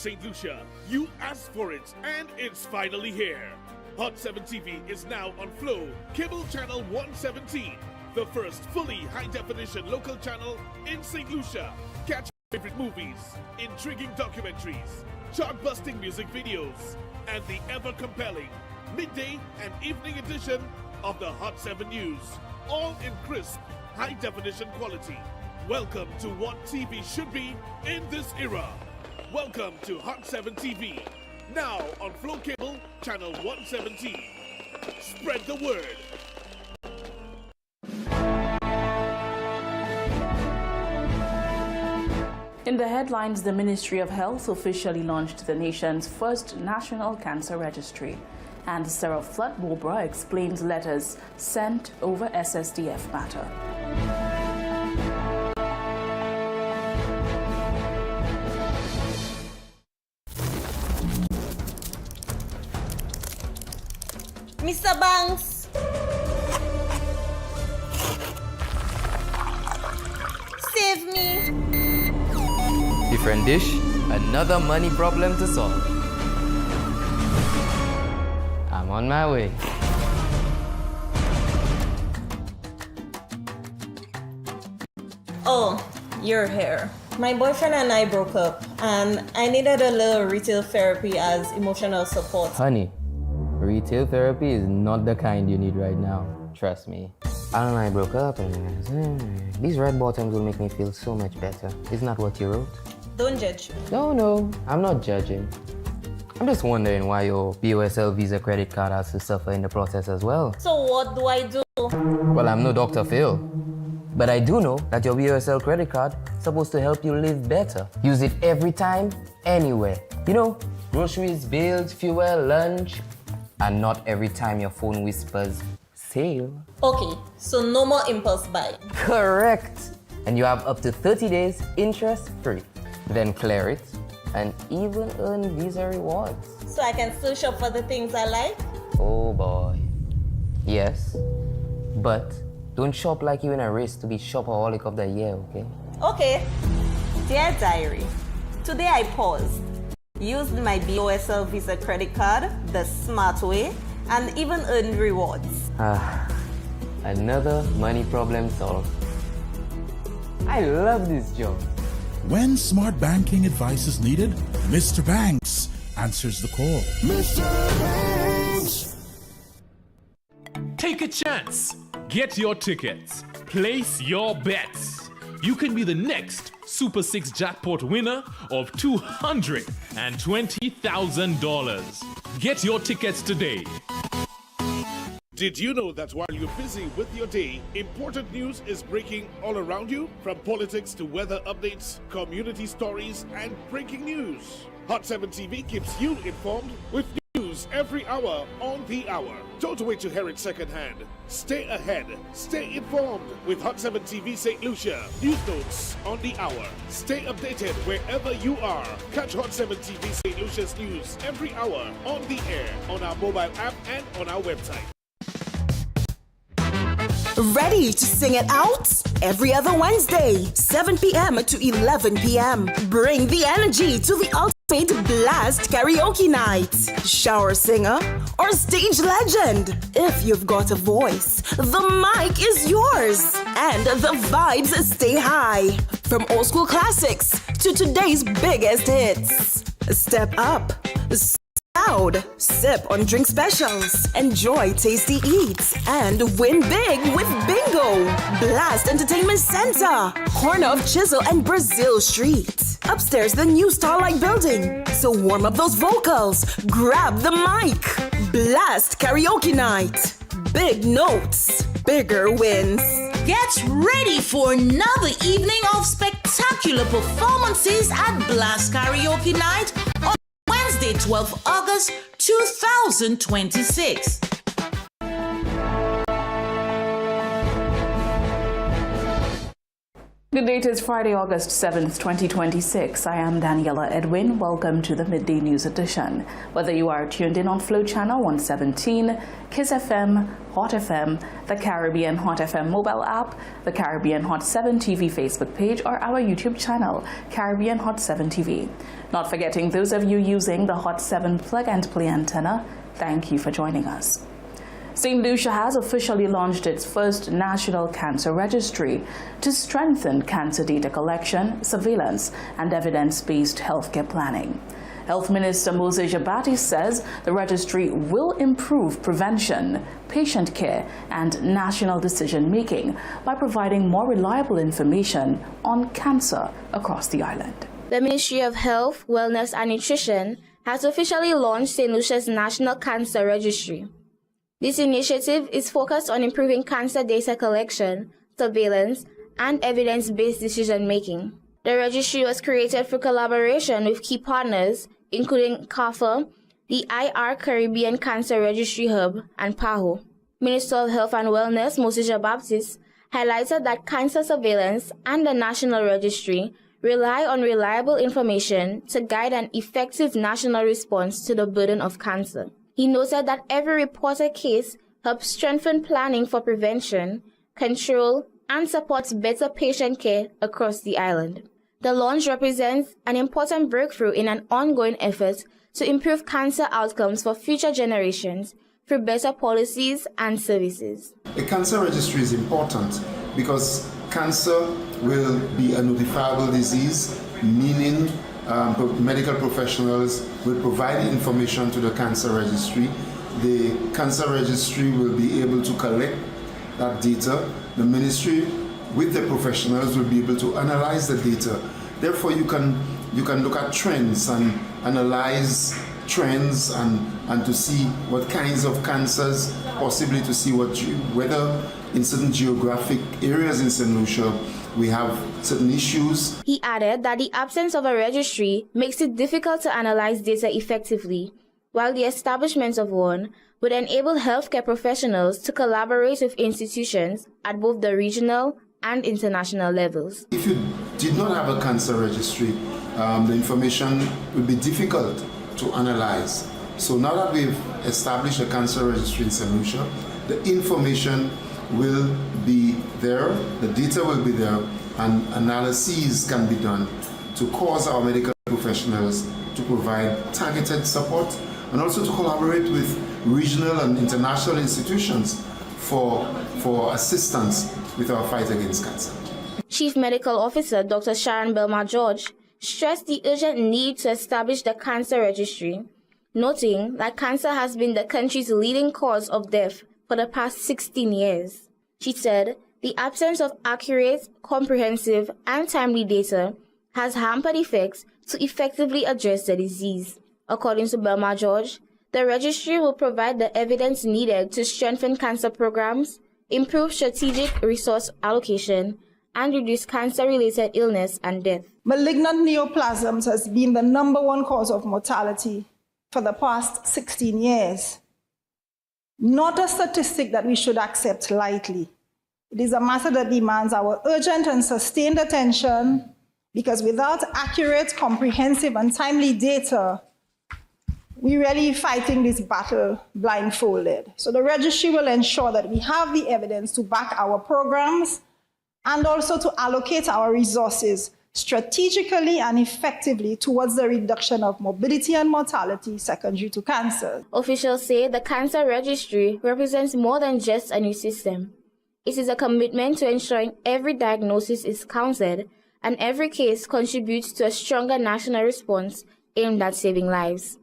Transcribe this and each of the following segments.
St. Lucia. You asked for it, and it's finally here. Hot 7 TV is now on Flow, Cable Channel 117, the first fully high-definition local channel in St. Lucia. Catch favorite movies, intriguing documentaries, chart-busting music videos, and the ever-compelling midday and evening edition of the Hot 7 News, all in crisp, high-definition quality. Welcome to what TV should be in this era. Welcome to Hot 7 TV, now on Flow Cable, Channel 117. Spread the word. In the headlines, the Ministry of Health officially launched the nation's first national cancer registry. And Sarah Flood-Bobra explains letters sent over SSDF matter. Mr. Banks! Save me! Different dish, another money problem to solve. I'm on my way. Oh, you're here. My boyfriend and I broke up, and I needed a little retail therapy as emotional support. Honey, retail therapy is not the kind you need right now. Trust me. Alan and I broke up, and these red bottoms will make me feel so much better. Isn't that what you wrote? Don't judge. No, I'm not judging. I'm just wondering why your BOSL Visa credit card has to suffer in the process as well. So what do I do? Well, I'm no Dr. Phil, but I do know that your BOSL credit card is supposed to help you live better. Use it every time, anywhere. You know, groceries, bills, fuel, lunch, and not every time your phone whispers, sale. Okay, so no more impulse buy. Correct. And you have up to 30 days interest-free. Then clear it and even earn Visa rewards. So I can still shop for the things I like? Oh boy. Yes, but don't shop like you're in a race to be shopaholic of the year, okay? Okay. Dear Diary, today I paused, used my BOSL Visa credit card the smart way, and even earned rewards. Another money problem solved. I love this job. When smart banking advice is needed, Mr. Banks answers the call. Mr. Banks! Take a chance. Get your tickets. Place your bets. You can be the next Super 6 jackpot winner of $220,000. Get your tickets today. Did you know that while you're busy with your day, important news is breaking all around you? From politics to weather updates, community stories, and breaking news. Hot 7 TV keeps you informed with news every hour on the hour. Don't wait to hear it secondhand. Stay ahead. Stay informed with Hot 7 TV St. Lucia. News notes on the hour. Stay updated wherever you are. Catch Hot 7 TV St. Lucia's news every hour on the air, on our mobile app, and on our website. Ready to sing it out? Every other Wednesday, 7 p.m. to 11 p.m. Bring the energy to the ultimate blast karaoke night. Shower singer or stage legend. If you've got a voice, the mic is yours. And the vibes stay high. From old school classics to today's biggest hits. Step up. Loud, sip on drink specials, enjoy tasty eats, and win big with Bingo! Blast Entertainment Center, corner of Chisel and Brazil Street. Upstairs, the new Starlight Building. So warm up those vocals, grab the mic. Blast Karaoke Night. Big notes, bigger wins. Get ready for another evening of spectacular performances at Blast Karaoke Night on Wednesday, 12th August 2026. The date is Friday, August 7th, 2026. I am Daniela Edwin. Welcome to the Midday News Edition. Whether you are tuned in on Flow Channel 117, Kiss FM, Hot FM, the Caribbean Hot FM mobile app, the Caribbean Hot 7 TV Facebook page, or our YouTube channel, Caribbean Hot 7 TV. Not forgetting those of you using the Hot 7 plug-and-play antenna, thank you for joining us. St. Lucia has officially launched its first National Cancer Registry to strengthen cancer data collection, surveillance, and evidence-based healthcare planning. Health Minister Moses Jabati says the registry will improve prevention, patient care, and national decision-making by providing more reliable information on cancer across the island. The Ministry of Health, Wellness and Nutrition has officially launched St. Lucia's National Cancer Registry. This initiative is focused on improving cancer data collection, surveillance, and evidence-based decision-making. The registry was created through collaboration with key partners, including CAFA, the IR Caribbean Cancer Registry Hub, and PAHO. Minister of Health and Wellness, Moses Baptist, highlighted that cancer surveillance and the National Registry rely on reliable information to guide an effective national response to the burden of cancer. He noted that every reported case helps strengthen planning for prevention, control, and supports better patient care across the island. The launch represents an important breakthrough in an ongoing effort to improve cancer outcomes for future generations through better policies and services. A cancer registry is important because cancer will be a notifiable disease, meaning medical professionals will provide information to the cancer registry. The cancer registry will be able to collect that data. The ministry, with the professionals, will be able to analyze the data. Therefore, you can look at trends and analyze trends and to see what kinds of cancers, possibly to see whether in certain geographic areas in St. Lucia we have certain issues. He added that the absence of a registry makes it difficult to analyze data effectively, while the establishment of one would enable healthcare professionals to collaborate with institutions at both the regional and international levels. If you did not have a cancer registry, the information would be difficult to analyze. So now that we've established a cancer registry in St. Lucia, the information will be there, the data will be there, and analyses can be done to cause our medical professionals to provide targeted support and also to collaborate with regional and international institutions for assistance with our fight against cancer. Chief Medical Officer Dr. Sharon Belma George stressed the urgent need to establish the cancer registry, noting that cancer has been the country's leading cause of death for the past 16 years. She said the absence of accurate, comprehensive, and timely data has hampered efforts to effectively address the disease. According to Belma George, the registry will provide the evidence needed to strengthen cancer programs, improve strategic resource allocation, and reduce cancer-related illness and death. Malignant neoplasms has been the #1 cause of mortality for the past 16 years. Not a statistic that we should accept lightly. It is a matter that demands our urgent and sustained attention, because without accurate, comprehensive, and timely data, we're really fighting this battle blindfolded. So the registry will ensure that we have the evidence to back our programs and also to allocate our resources strategically and effectively towards the reduction of morbidity and mortality secondary to cancer. Officials say the cancer registry represents more than just a new system. It is a commitment to ensuring every diagnosis is counted and every case contributes to a stronger national response aimed at saving lives.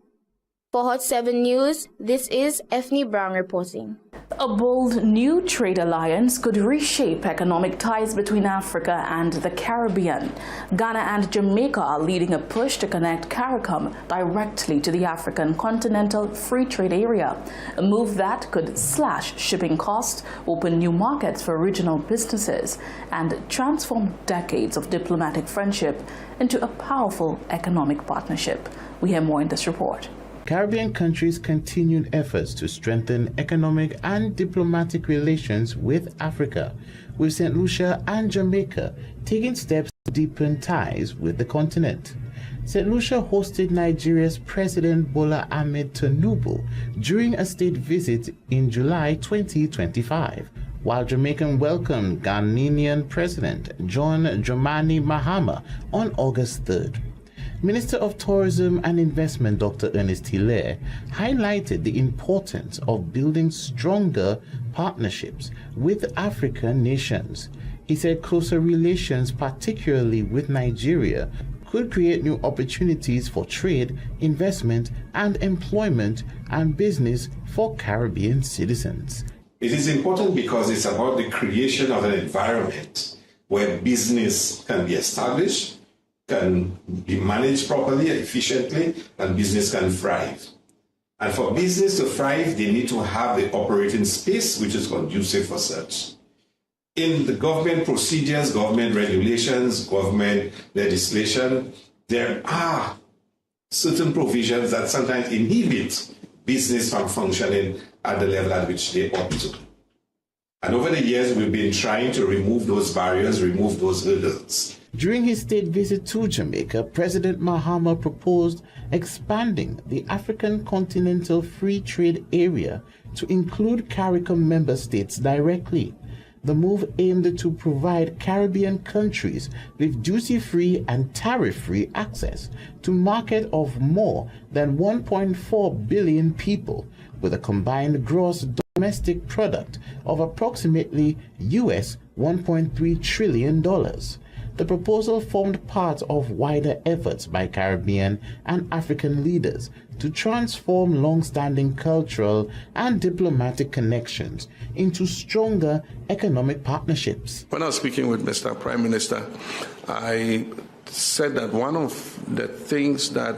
For Hot 7 News, this is Ethne Brown reporting. A bold new trade alliance could reshape economic ties between Africa and the Caribbean. Ghana and Jamaica are leading a push to connect CARICOM directly to the African Continental Free Trade Area, a move that could slash shipping costs, open new markets for regional businesses, and transform decades of diplomatic friendship into a powerful economic partnership. We hear more in this report. Caribbean countries' continued efforts to strengthen economic and diplomatic relations with Africa, with St. Lucia and Jamaica taking steps to deepen ties with the continent. St. Lucia hosted Nigeria's President Bola Ahmed Tinubu during a state visit in July 2025, while Jamaica welcomed Ghanaian President John Dramani Mahama on August 3rd. Minister of Tourism and Investment Dr. Ernest Hilaire highlighted the importance of building stronger partnerships with African nations. He said closer relations, particularly with Nigeria, could create new opportunities for trade, investment, and employment and business for Caribbean citizens. It is important because it's about the creation of an environment where business can be established, can be managed properly, efficiently, and business can thrive. And for business to thrive, they need to have the operating space which is conducive for such. In the government procedures, government regulations, government legislation, there are certain provisions that sometimes inhibit business from functioning at the level at which they ought to. And over the years, we've been trying to remove those barriers, remove those hurdles. During his state visit to Jamaica, President Mahama proposed expanding the African Continental Free Trade Area to include CARICOM member states directly. The move aimed to provide Caribbean countries with duty-free and tariff-free access to a market of more than 1.4 billion people, with a combined gross domestic product of approximately US $1.3 trillion. The proposal formed part of wider efforts by Caribbean and African leaders to transform long-standing cultural and diplomatic connections into stronger economic partnerships. When I was speaking with Mr. Prime Minister, I said that one of the things that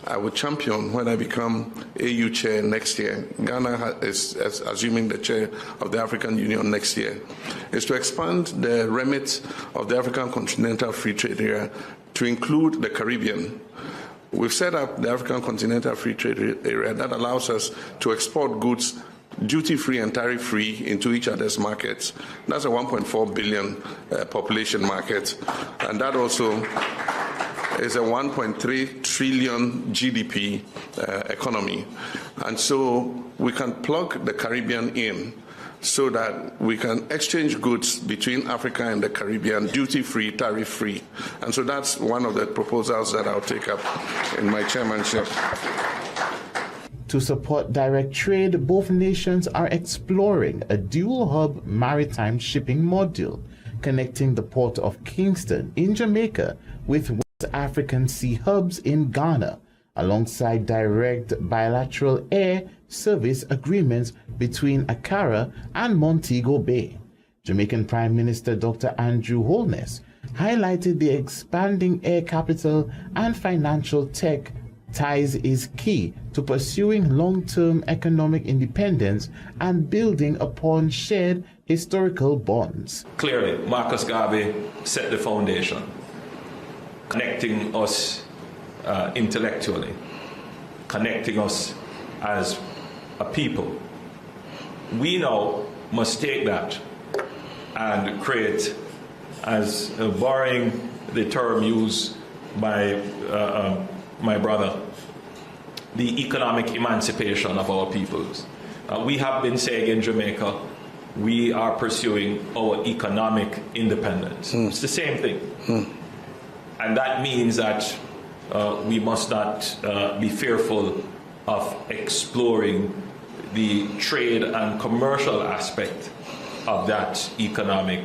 I would champion when I become AU chair next year, Ghana is assuming the chair of the African Union next year, is to expand the remit of the African Continental Free Trade Area to include the Caribbean. We've set up the African Continental Free Trade Area that allows us to export goods duty-free and tariff-free into each other's markets. That's a 1.4 billion population market, and that also is a 1.3 trillion GDP economy. And so we can plug the Caribbean in so that we can exchange goods between Africa and the Caribbean duty-free, tariff-free. And so that's one of the proposals that I'll take up in my chairmanship. To support direct trade, both nations are exploring a dual-hub maritime shipping module connecting the port of Kingston in Jamaica with West African sea hubs in Ghana, alongside direct bilateral air service agreements between Accra and Montego Bay. Jamaican Prime Minister Dr. Andrew Holness highlighted the expanding air capital and financial tech ties is key to pursuing long-term economic independence and building upon shared historical bonds. Clearly, Marcus Garvey set the foundation, connecting us intellectually, connecting us as a people. We now must take that and create, as borrowing the term used by my brother, the economic emancipation of our peoples. We have been saying in Jamaica, we are pursuing our economic independence. It's the same thing. And that means that we must not be fearful of exploring the trade and commercial aspect of that economic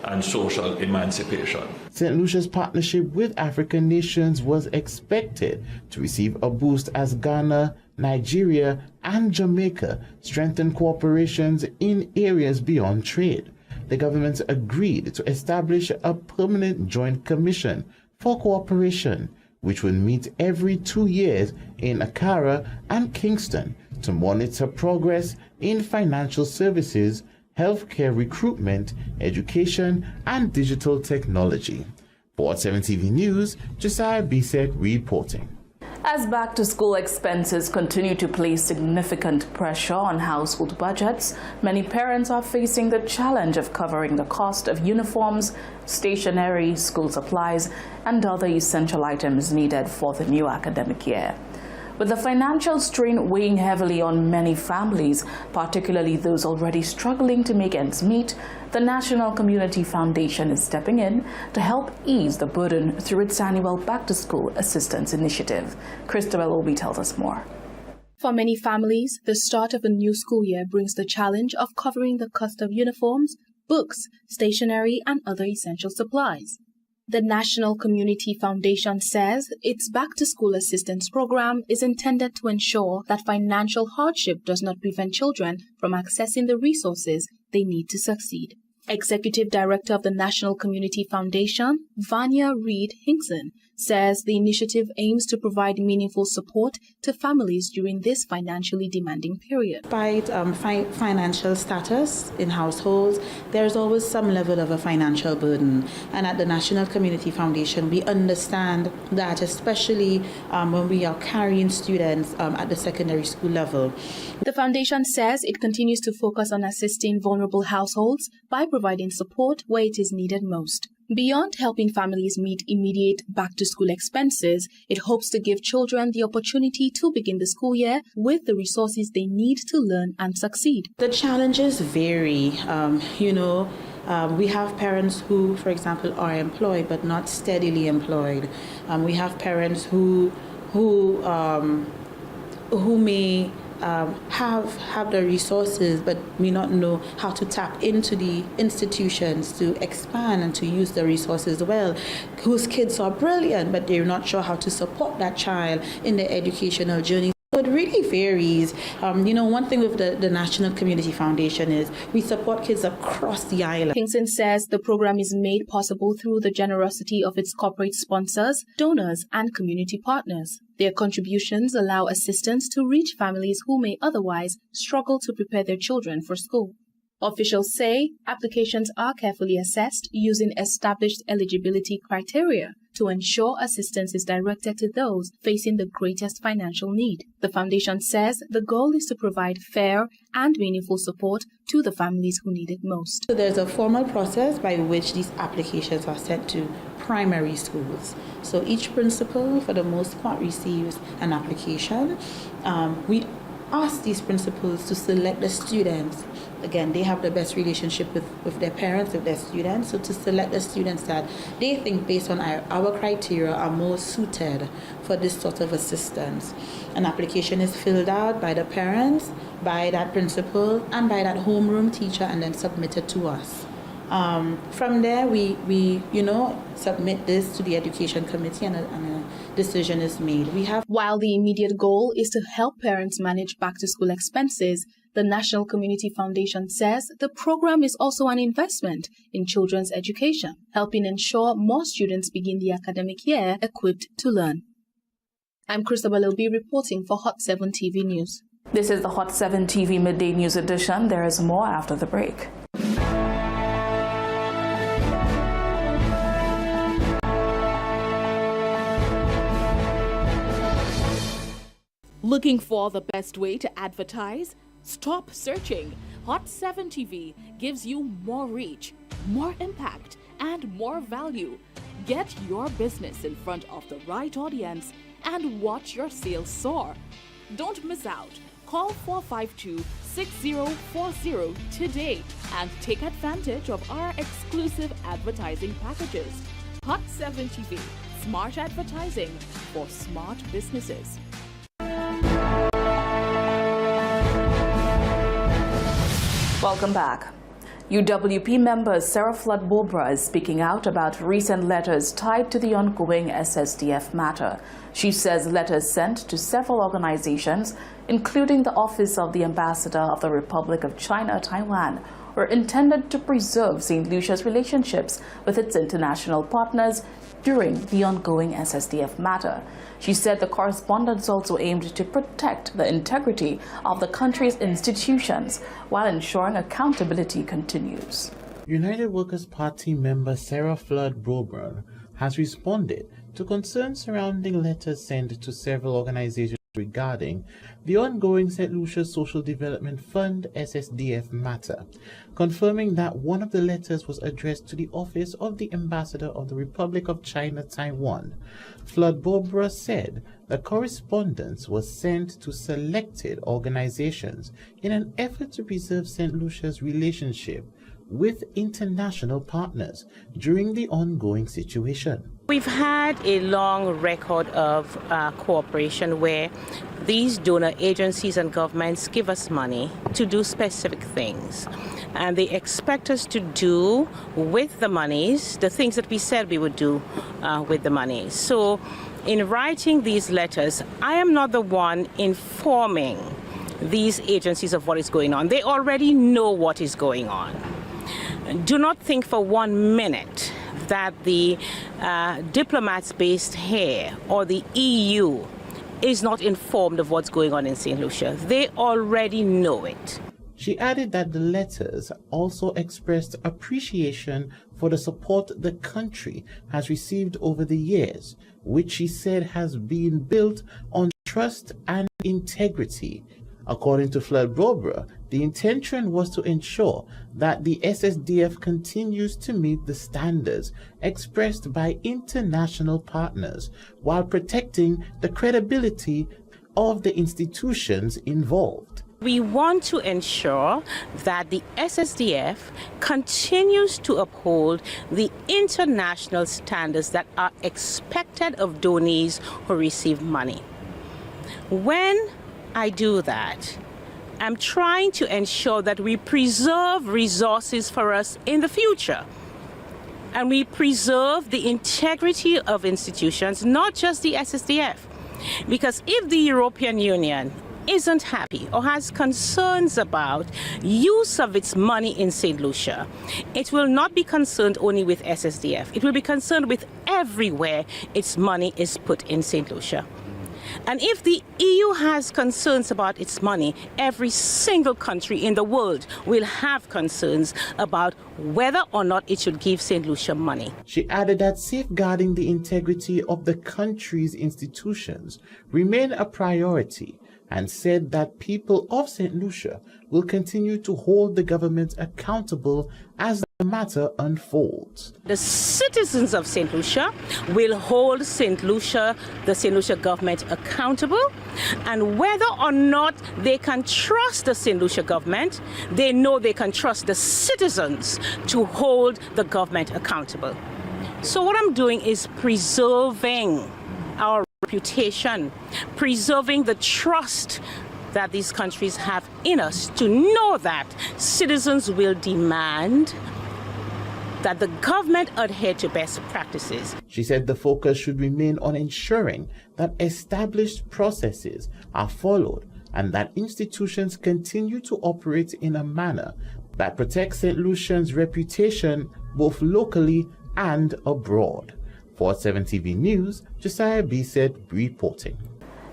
and social emancipation. St. Lucia's partnership with African nations was expected to receive a boost as Ghana, Nigeria, and Jamaica strengthened cooperations in areas beyond trade. The governments agreed to establish a permanent joint commission for cooperation, which will meet every 2 years in Accra and Kingston to monitor progress in financial services, healthcare recruitment, education, and digital technology. For 7 TV News, Josiah Bisek reporting. As back-to-school expenses continue to place significant pressure on household budgets, many parents are facing the challenge of covering the cost of uniforms, stationery, school supplies, and other essential items needed for the new academic year. With the financial strain weighing heavily on many families, particularly those already struggling to make ends meet, the National Community Foundation is stepping in to help ease the burden through its annual Back-to-School Assistance Initiative. Christabel Obi tells us more. For many families, the start of a new school year brings the challenge of covering the cost of uniforms, books, stationery, and other essential supplies. The National Community Foundation says its back-to-school assistance program is intended to ensure that financial hardship does not prevent children from accessing the resources they need to succeed. Executive Director of the National Community Foundation, Vanya Reed Hinkson, says the initiative aims to provide meaningful support to families during this financially demanding period. Despite financial status in households, there's always some level of a financial burden. And at the National Community Foundation, we understand that, especially when we are carrying students at the secondary school level. The foundation says it continues to focus on assisting vulnerable households by providing support where it is needed most. Beyond helping families meet immediate back-to-school expenses, it hopes to give children the opportunity to begin the school year with the resources they need to learn and succeed. The challenges vary. We have parents who, for example, are employed but not steadily employed. We have parents who may have the resources but may not know how to tap into the institutions to expand and to use the resources well, whose kids are brilliant but they're not sure how to support that child in their educational journey. So it really varies. One thing with the National Community Foundation is we support kids across the island. Hinkson says the program is made possible through the generosity of its corporate sponsors, donors, and community partners. Their contributions allow assistance to reach families who may otherwise struggle to prepare their children for school. Officials say applications are carefully assessed using established eligibility criteria to ensure assistance is directed to those facing the greatest financial need. The foundation says the goal is to provide fair and meaningful support to the families who need it most. So there's a formal process by which these applications are sent to primary schools. So each principal, for the most part, receives an application. We ask these principals to select the students. Again, they have the best relationship with their parents, with their students, so to select the students that they think, based on our criteria, are more suited for this sort of assistance. An application is filled out by the parents, by that principal, and by that homeroom teacher, and then submitted to us. From there, we submit this to the education committee, and a decision is made. While the immediate goal is to help parents manage back-to-school expenses, the National Community Foundation says the program is also an investment in children's education, helping ensure more students begin the academic year equipped to learn. I'm Christabel Obi reporting for Hot 7 TV News. This is the Hot 7 TV Midday News Edition. There is more after the break. Looking for the best way to advertise? Stop searching. Hot 7 TV gives you more reach, more impact, and more value. Get your business in front of the right audience and watch your sales soar. Don't miss out. Call 452-6040 today and take advantage of our exclusive advertising packages. Hot 7 TV, smart advertising for smart businesses. Welcome back. UWP member Sarah Flood Bobra is speaking out about recent letters tied to the ongoing SSDF matter. She says letters sent to several organizations, including the Office of the Ambassador of the Republic of China, Taiwan, were intended to preserve St. Lucia's relationships with its international partners during the ongoing SSDF matter. She said the correspondence also aimed to protect the integrity of the country's institutions while ensuring accountability continues. United Workers' Party member Sarah Flood Bobra has responded to concerns surrounding letters sent to several organizations regarding the ongoing St. Lucia Social Development Fund SSDF matter, confirming that one of the letters was addressed to the office of the Ambassador of the Republic of China, Taiwan. Flood Bobra said the correspondence was sent to selected organizations in an effort to preserve St. Lucia's relationship with international partners during the ongoing situation. We've had a long record of cooperation where these donor agencies and governments give us money to do specific things. And they expect us to do with the monies the things that we said we would do with the money. So in writing these letters, I am not the one informing these agencies of what is going on. They already know what is going on. Do not think for 1 minute that the diplomats based here or the EU is not informed of what's going on in St. Lucia. They already know it. She added that the letters also expressed appreciation for the support the country has received over the years, which she said has been built on trust and integrity. According to Flood Bobra, the intention was to ensure that the SSDF continues to meet the standards expressed by international partners while protecting the credibility of the institutions involved. We want to ensure that the SSDF continues to uphold the international standards that are expected of donees who receive money. When I do that, I'm trying to ensure that we preserve resources for us in the future. And we preserve the integrity of institutions, not just the SSDF. Because if the European Union isn't happy or has concerns about use of its money in St. Lucia, it will not be concerned only with SSDF. It will be concerned with everywhere its money is put in St. Lucia. And if the EU has concerns about its money, every single country in the world will have concerns about whether or not it should give St. Lucia money. She added that safeguarding the integrity of the country's institutions remain a priority and said that people of St. Lucia will continue to hold the government accountable as the matter unfolds. The citizens of St. Lucia will hold the St. Lucia government accountable, and whether or not they can trust the St. Lucia government, they know they can trust the citizens to hold the government accountable. So what I'm doing is preserving our reputation, preserving the trust that these countries have in us, to know that citizens will demand that the government adhere to best practices. She said the focus should remain on ensuring that established processes are followed and that institutions continue to operate in a manner that protects St. Lucian's reputation both locally and abroad. For 7 TV News, Josiah B. said reporting.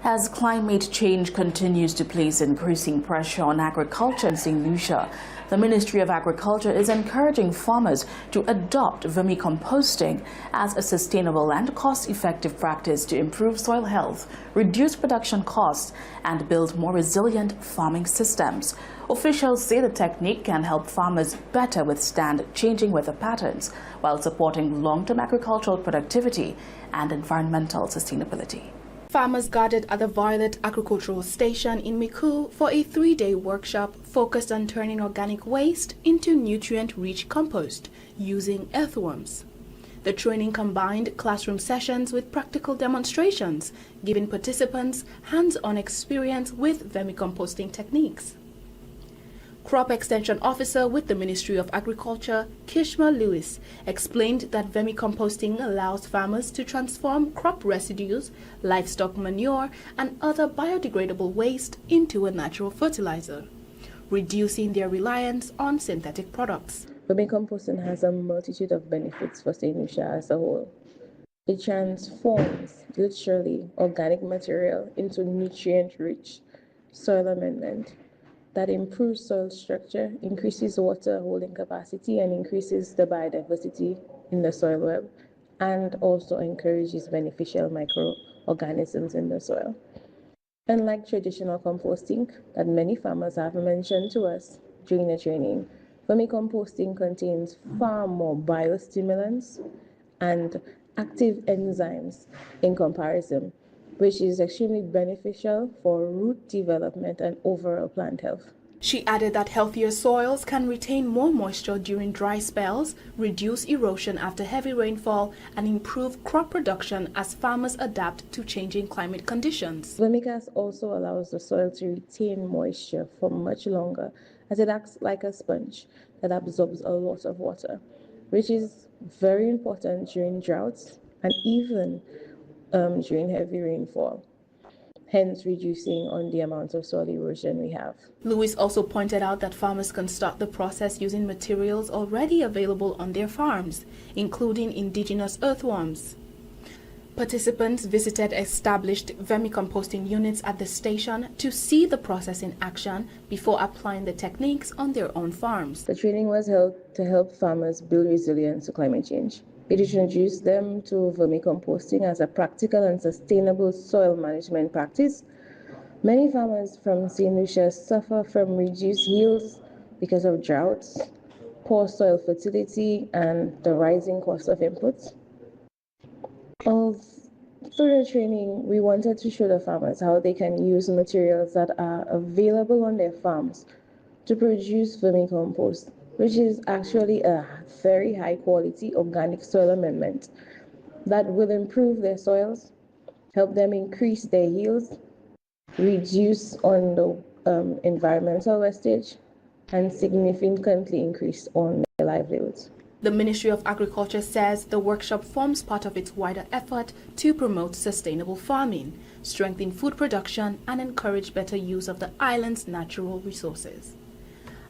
As climate change continues to place increasing pressure on agriculture in St. Lucia, the Ministry of Agriculture is encouraging farmers to adopt vermicomposting as a sustainable and cost-effective practice to improve soil health, reduce production costs, and build more resilient farming systems. Officials say the technique can help farmers better withstand changing weather patterns while supporting long-term agricultural productivity and environmental sustainability. Farmers gathered at the Violet Agricultural Station in Miku for a 3-day workshop focused on turning organic waste into nutrient-rich compost using earthworms. The training combined classroom sessions with practical demonstrations, giving participants hands-on experience with vermicomposting techniques. Crop Extension Officer with the Ministry of Agriculture, Kishma Lewis, explained that vermicomposting allows farmers to transform crop residues, livestock manure, and other biodegradable waste into a natural fertilizer, reducing their reliance on synthetic products. Vermicomposting has a multitude of benefits for St. Lucia as a whole. It transforms, literally, organic material into nutrient-rich soil amendment that improves soil structure, increases water holding capacity, and increases the biodiversity in the soil web. and also encourages beneficial microorganisms in the soil. Unlike traditional composting that many farmers have mentioned to us during the training, vermicomposting contains far more biostimulants and active enzymes in comparison, which is extremely beneficial for root development and overall plant health. She added that healthier soils can retain more moisture during dry spells, reduce erosion after heavy rainfall, and improve crop production as farmers adapt to changing climate conditions. Vermicast also allows the soil to retain moisture for much longer, as it acts like a sponge that absorbs a lot of water, which is very important during droughts and even during heavy rainfall, hence reducing on the amount of soil erosion we have. Lewis also pointed out that farmers can start the process using materials already available on their farms, including indigenous earthworms. Participants visited established vermicomposting units at the station to see the process in action before applying the techniques on their own farms. The training was held to help farmers build resilience to climate change. It introduced them to vermicomposting as a practical and sustainable soil management practice. Many farmers from St. Lucia suffer from reduced yields because of droughts, poor soil fertility, and the rising cost of inputs. Through the training, we wanted to show the farmers how they can use materials that are available on their farms to produce vermicompost, which is actually a very high quality organic soil amendment that will improve their soils, help them increase their yields, reduce on the environmental wastage, and significantly increase on their livelihoods. The Ministry of Agriculture says the workshop forms part of its wider effort to promote sustainable farming, strengthen food production, and encourage better use of the island's natural resources.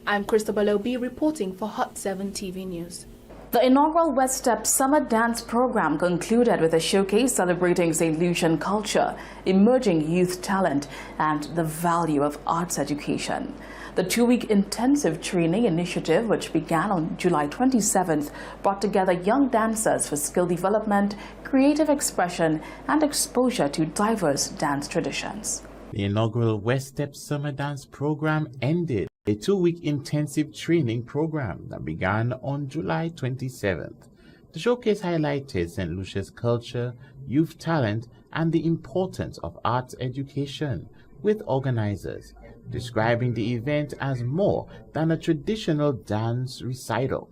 I'm Christabel Obi reporting for Hot 7 TV News. The inaugural West Step Summer Dance program concluded with a showcase celebrating St. Lucian culture, emerging youth talent, and the value of arts education. The two-week intensive training initiative, which began on July 27th, brought together young dancers for skill development, creative expression, and exposure to diverse dance traditions. The inaugural West Step Summer Dance program ended a two-week intensive training program that began on July 27th. The showcase highlighted St. Lucia's culture, youth talent, and the importance of arts education, with organizers describing the event as more than a traditional dance recital.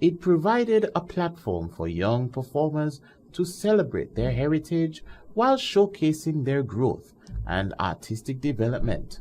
It provided a platform for young performers to celebrate their heritage while showcasing their growth and artistic development.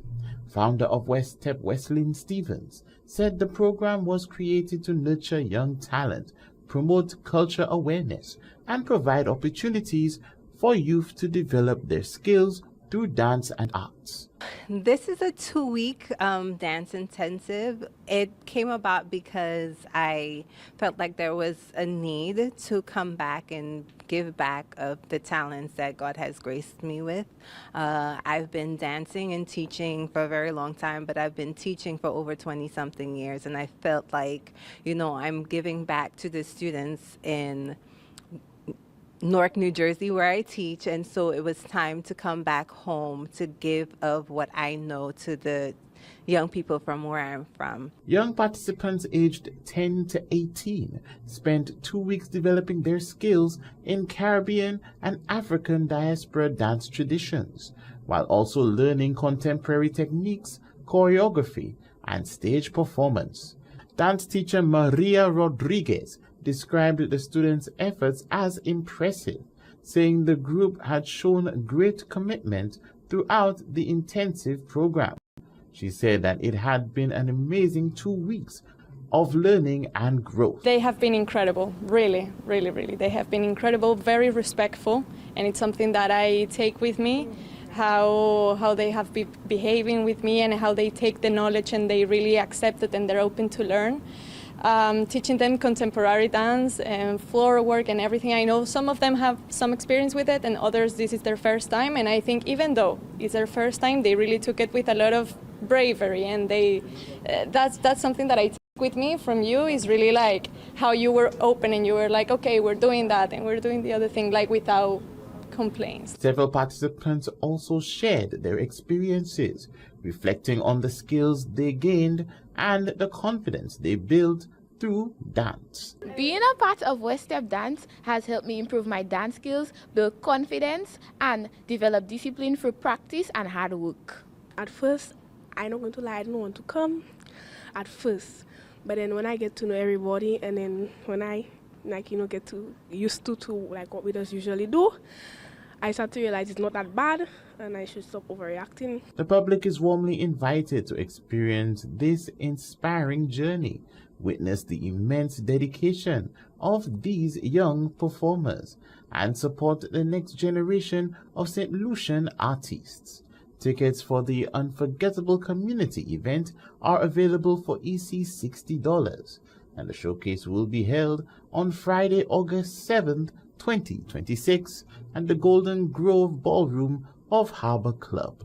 Founder of West Step, Wesley Stevens, said the program was created to nurture young talent, promote culture awareness, and provide opportunities for youth to develop their skills through dance and arts. This is a two-week dance intensive. It came about because I felt like there was a need to come back and give back of the talents that God has graced me with. I've been dancing and teaching for a very long time, but I've been teaching for over 20-something years, and I felt like, I'm giving back to the students in Newark, New Jersey, where I teach, and so it was time to come back home to give of what I know to the young people from where I'm from. Young participants aged 10 to 18 spent 2 weeks developing their skills in Caribbean and African diaspora dance traditions, while also learning contemporary techniques, choreography, and stage performance. Dance teacher Maria Rodriguez described the students' efforts as impressive, saying the group had shown great commitment throughout the intensive program. She said that it had been an amazing 2 weeks of learning and growth. They have been incredible, really, really, really. They have been incredible, very respectful, and it's something that I take with me, how they have been behaving with me and how they take the knowledge and they really accept it and they're open to learn. Teaching them contemporary dance and floor work and everything. I know some of them have some experience with it and others this is their first time, and I think even though it's their first time, they really took it with a lot of bravery, and that's something that I with me from you is really like how you were open and you were like, okay, we're doing that and we're doing the other thing, like without complaints. Several participants also shared their experiences, reflecting on the skills they gained and the confidence they built through dance. Being a part of West Step Dance has helped me improve my dance skills, build confidence, and develop discipline through practice and hard work. At first, I'm not going to lie, I didn't want to come at first. But then when I get to know everybody, and then when I get to used to like what we just usually do, I start to realize it's not that bad and I should stop overreacting. The public is warmly invited to experience this inspiring journey, witness the immense dedication of these young performers, and support the next generation of St. Lucian artists. Tickets for the unforgettable community event are available for EC $60, and the showcase will be held on Friday, August 7th, 2026 at the Golden Grove Ballroom of Harbor Club.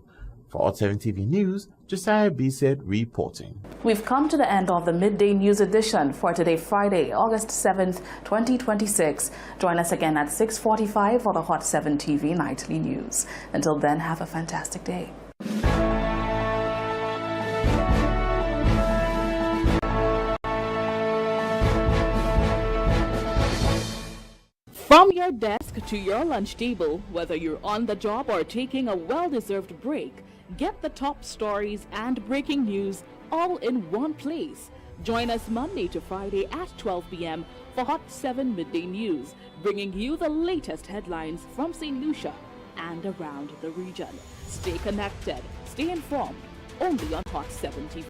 For Hot 7 TV News, Josiah Bisset reporting. We've come to the end of the Midday News edition for today, Friday, August 7th, 2026. Join us again at 6:45 for the Hot 7 TV Nightly News. Until then, have a fantastic day. From your desk to your lunch table, whether you're on the job or taking a well-deserved break, get the top stories and breaking news all in one place. Join us Monday to Friday at 12 p.m. for Hot 7 Midday News, bringing you the latest headlines from St. Lucia and around the region. Stay connected, stay informed, only on Hot 7 TV.